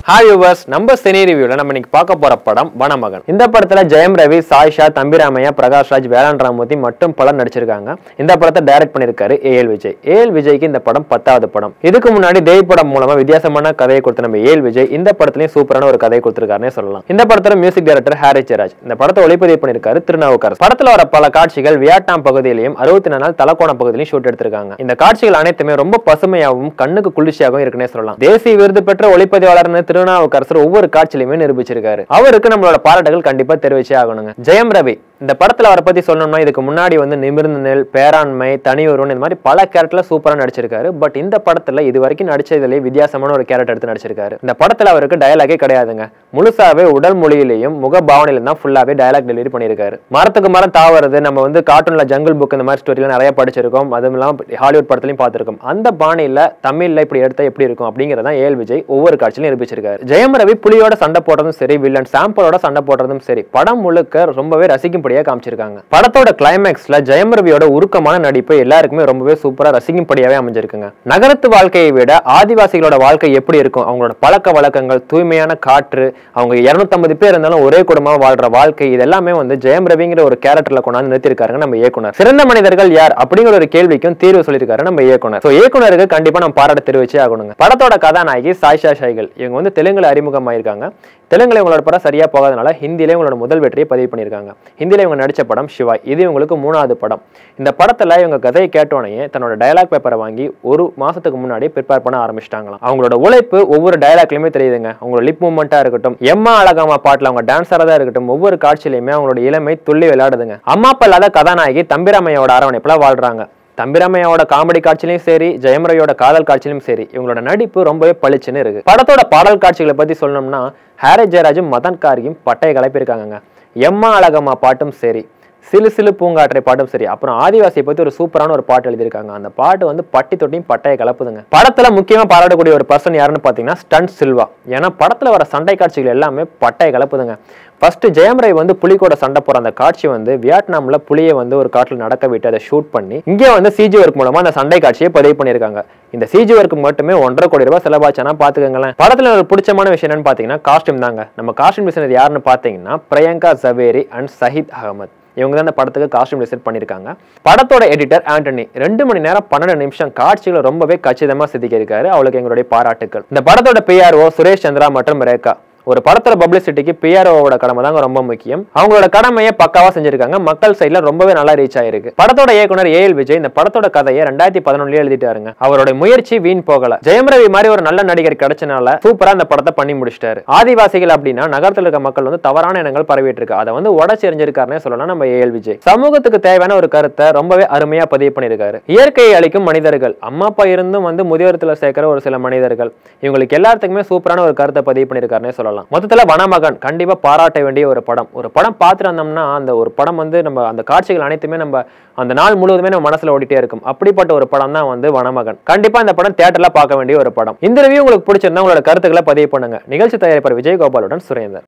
Hi viewers, நம்ம cine ரிவ்யூல நம்ம இன்னைக்கு பார்க்க போற படம் வனமகன். இந்த படத்துல ஜெயம் ரவி, சாயிஷா, தம்பிராமையா, பிரகாஷ் ராஜ், வேளாண் ராமூர்த்தி மற்றும் பலர் நடிச்சிருக்காங்க. இந்த படத்தை டைரக்ட் பண்ணிருக்காரு ஏஎல் விஜய். ஏஎல் விஜய்க்கு இந்த படம் 10வது படம். இதுக்கு முன்னாடி தேய் படம் மூலமா வித்தியாசமான கதையை கொடுத்த நம்ம ஏஎல் விஜய் இந்த படத்துலயும் சூப்பரான ஒரு கதையை கொடுத்திருக்காருன்னே சொல்லலாம். இந்த படத்துல மியூசிக் டைரக்டர் ஹாரிஸ் ஜெயராஜ். இந்த படத்தை ஒளிப்பதிவு பண்ணிருக்காரு திருநாவுக்கரசு. படத்துல வர பல காட்சிகள் வியட்நாம் பகுதியிலையும் 64 நாள் தலக்கோணம் பகுதியிலையும் ஷூட் எடுத்திருக்காங்க. இந்த காட்சிகள் அனைத்துமே ரொம்ப பசுமையாகவும் கண்ணுக்கு குளிர்ச்சியாகவும் இருக்குன்னே சொல்லலாம். தேசிய விருது பெற்ற ஒளிப்பதிவாளர்னு திருநாவுக்கரசர் ஒவ்வொரு காட்சியிலுமே நிரூபிச்சிருக்காரு. அவருக்கு நம்மளோட பாராட்டுகள் கண்டிப்பா தெரிவிச்சே ஆகணுங்க. ஜெயம் ரவி இந்த படத்துல அவரை பத்தி சொல்லணும்னா, இதுக்கு முன்னாடி நிமிர்ந்த நெல், பேராண்மை, தனி ஒருவன், இந்த மாதிரி பல கேரக்டர்ல சூப்பரா நடிச்சிருக்காரு. பட் இந்த படத்துல இது வரைக்கும் நடிச்சதுலேயே வித்தியாசமான ஒரு கேரக்டர் எடுத்து நடிச்சிருக்காரு. இந்த படத்துல அவருக்கு டயலாகே கிடையாதுங்க. முழுசாவே உடல் மொழியிலையும் முக பாவனையிலும் தான் ஃபுல்லாவே டயலாக் டெலிவரி பண்ணியிருக்காரு. மரத்துக்கு மரம் தாவறது நம்ம கார்ட்டூன்ல ஜங்கிள் புக் இந்த மாதிரி ஸ்டோரியில நிறைய படிச்சிருக்கோம். அதுவும் இல்லாம ஹாலிவுட் படத்திலையும் பார்த்திருக்கோம். அந்த பாணியில தமிழ்ல இப்படி எடுத்தா எப்படி இருக்கும் அப்படிங்கறதான் ஏஎல் விஜய் ஒவ்வொரு காட்சியிலும் நிரூபிச்சிருக்காரு. ஜெயம் ரவி புலியோட சண்டை போடுறதும் சரி, வில்லன் சாம்பலோட சண்டை போடுறதும் சரி, படம் முழுக்க ரொம்பவே ரசிக்கும்படியா காமிச்சிருக்காங்க. படத்தோட கிளைமேக்ஸ்ல ஜெயம் ரவியோட உருக்கமான நடிப்பு எல்லாருக்குமே ரொம்பவே சூப்பரா ரசிக்கும்படியாவே அமைஞ்சிருக்குங்க. நகரத்து வாழ்க்கையை விட ஆதிவாசிகளோட வாழ்க்கை எப்படி இருக்கும், அவங்களோட பழக்க வழக்கங்கள், தூய்மையான காற்று, அவங்க 250 பேர் இருந்தாலும் ஒரே குடும்பமா வாழ்ற வாழ்க்கை, இதெல்லாமே ஜெயம் ரவிங்கிற ஒரு கேரக்டர்ல கொண்டாந்து நிறுத்திருக்காருங்க நம்ம இயக்குனர். சிறந்த மனிதர்கள் யார் அப்படிங்கிற ஒரு கேள்விக்கும் தீர்வு சொல்லியிருக்காரு நம்ம இயக்குனர். இயக்குனருக்கு கண்டிப்பா நம்ம பாராட்ட தெரிவிச்சே ஆகணுங்க. படத்தோட கதாநாயகி சாயிஷா சைகல். இவங்க தெலுங்குல அறிமுகமாயிருக்காங்க. தெலுங்குல இவங்களோட படம் சரியா போகாதனால ஹிந்தியில இவங்களோட முதல் வெற்றியை பதிவு பண்ணியிருக்காங்க. ஹிந்தியில இவங்க நடிச்ச படம் சிவாய். இது இவங்களுக்கு 3வது படம். இந்த படத்துல இவங்க கதையை கேட்டோடனே தன்னோட டயலாக் பேப்பரை வாங்கி ஒரு மாசத்துக்கு முன்னாடி ப்ரிப்பேர் பண்ண ஆரம்பிச்சிட்டாங்களாம். அவங்களோட உழைப்பு ஒவ்வொரு டயலாக்லயுமே தெரியுதுங்க. அவங்களோட லிப் மூவ்மெண்டா இருக்கட்டும், எம்மா அழகாமா பாட்டுல அவங்க டான்ஸரா தான் இருக்கட்டும், ஒவ்வொரு காட்சியிலுமே அவங்களோட இளமை துள்ளி விளையாடுதுங்க. அம்மா அப்பா இல்லாத கதாநாயகி தம்பிராமையோட அரவணைப்புல வாழ்றாங்க. தம்பிராமையோட காமெடி காட்சியிலும் சரி, ஜெயம் ரவியோட காதல் காட்சியிலும் சரி, இவங்களோட நடிப்பு ரொம்பவே பளிச்சுன்னு இருக்கு. படத்தோட பாடல் காட்சிகளை பத்தி சொல்லணும்னா, ஹாரிஸ் ஜெயராஜும் மதன் கார்கியும் பட்டையை கலப்பிருக்காங்க. எம்மா அழகம்மா பாட்டும் சரி, சிலு சிலு பூங்காற்றை பாட்டும் சரி, அப்புறம் ஆதிவாசியை பத்தி ஒரு சூப்பரான ஒரு பாட்டு எழுதியிருக்காங்க. அந்த பாட்டு பட்டி தொட்டியும் பட்டையை கலப்புதுங்க. படத்துல முக்கியமா பாராட்டக்கூடிய ஒரு பர்சன் யாருன்னு பாத்தீங்கன்னா ஸ்டண்ட் சில்வா. ஏன்னா படத்துல வர சண்டை காட்சிகள் எல்லாமே பட்டையை கலப்புதுங்க. ஃபர்ஸ்ட் ஜெயம் ரவி புலி கூட சண்டை போற அந்த காட்சி வியட்நாம்ல புலியை ஒரு காட்டுல நடக்க விட்டு அதை ஷூட் பண்ணி இங்கே சிஜி ஒர்க் மூலமா அந்த சண்டை காட்சியை பதிவு பண்ணியிருக்காங்க. இந்த சிஜி ஒர்க் மட்டுமே 1.5 கோடி ரூபாய் செலவாச்சுன்னா பாத்துக்கங்களேன். படத்துல ஒரு பிடிச்சமான விஷயம் என்னன்னு பாத்தீங்கன்னா காஸ்டியூம் தாங்க. நம்ம காஸ்டியூம் டிசைனர் யாருன்னு பாத்தீங்கன்னா பிரியங்கா ஜவேரி அண்ட் சஹித் அகமது. இவங்க தான் இந்த படத்துக்கு காஸ்டியூம் டிசைன் பண்ணிருக்காங்க. படத்தோட எடிட்டர் ஆண்டனி 2 மணி நேரம் 12 நிமிஷம் காட்சிகளை ரொம்பவே கச்சிதமா சித்திக்கிருக்காரு. அவளுக்கு எங்களுடைய பாராட்டுக்கள். இந்த படத்தோட பிஆர்ஓ சுரேஷ் சந்திரா மற்றும் ரேகா. ஒரு படத்தோட பப்ளிசிட்டிக்கு பிஆர்ஓவோட கடமை தாங்க ரொம்ப முக்கியம். அவங்களோட கடமையை பக்காவா செஞ்சிருக்காங்க. மக்கள் சைட்ல ரொம்பவே நல்லா ரீச் ஆயிருக்கு. படத்தோட இயக்குனர் ஏஎல் விஜய் இந்த படத்தோட கதையை 2011 எழுதிட்டாருங்க. அவரோட முயற்சி வீண் போகல. ஜெயம் ரவி மாதிரி ஒரு நல்ல நடிகர் கிடைச்சனால சூப்பரா இந்த படத்தை பண்ணி முடிச்சிட்டாரு. ஆதிவாசிகள் அப்படின்னா நகரத்தில் இருக்க மக்கள் தவறான எண்ணங்கள் பரவிட்டு இருக்கு. அதை உடச்சு எரிஞ்சிருக்காருன்னே சொல்லலாம் நம்ம ஏஎல் விஜய். சமூகத்துக்கு தேவையான ஒரு கருத்தை ரொம்பவே அருமையா பதிவு பண்ணிருக்காரு. இயற்கையை அளிக்கும் மனிதர்கள், அம்மா அப்பா இருந்தும் முதியோரத்துல சேர்க்கிற ஒரு சில மனிதர்கள், இவங்களுக்கு எல்லாத்துக்குமே சூப்பரான ஒரு கருத்தை பதிவு பண்ணிருக்காருன்னே சொல்லலாம். மொத்தத்துல வனமகன் கண்டிப்பா பாராட்ட வேண்டிய ஒரு படம். ஒரு படம் பார்த்துட்டு வந்தோம்னா அந்த ஒரு படம் நம்ம அந்த காட்சிகள் அனைத்துமே நம்ம அந்த நாள் முழுவதுமே நம்ம மனசுல ஓடிட்டே இருக்கும். அப்படிப்பட்ட ஒரு படம் தான் வனமகன். கண்டிப்பா இந்த படம் தியேட்டர்ல பார்க்க வேண்டிய ஒரு படம். இந்த ரிவ்யூ உங்களுக்கு பிடிச்சிருந்தா உங்களோட கருத்துக்களை பதிவு பண்ணுங்க. நிகழ்ச்சி தயாரிப்பாளர் விஜய் கோபாலுடன் சுரேந்தர்.